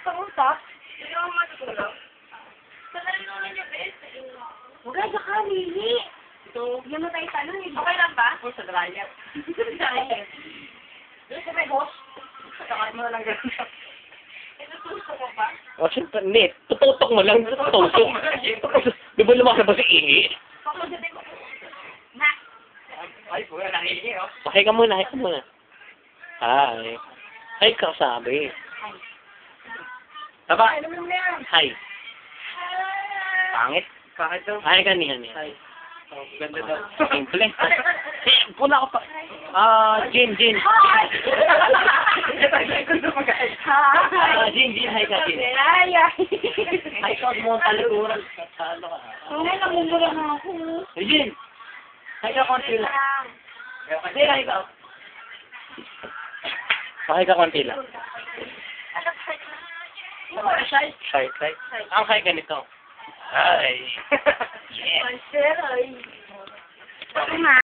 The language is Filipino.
Kamusta? Hindi ako matutulog. Sandali naman niya, bes. Huwag ka ka, Lili. Ito. Hindi mo tayo tanong eh. Okay lang ba? Sa dryer. Doon sa may boss. Sakal mo na lang gano'n. Ito gusto mo ba? O, syempre, hindi. Tututok mo lang. Tututok. Di ba lumakabas si Ihi? Pakusabi ko. Na. Ay, kuya, nakihingi, oh. Hi ka muna, hi ka muna. Hi. Hi ka sabi. Taba. Ay, naman mo yan. Hi. Pangit. Bakit daw? Hi ka niyan. Ay. Oh, ganda daw. Simple. Pula ko pa. Jin. Ito, gusto mo guys. Jin, hi ka, Jin. Ay, ay. Hi ka, mo talikuran. Ano ka? Ay, namumula na ako. Jin. Hi ka, konti lang. Hindi, hi ka. Hi ka, konti lang. Shy. Hi. Ang hi ka nito. Hi. Monster, ay. Ako nga.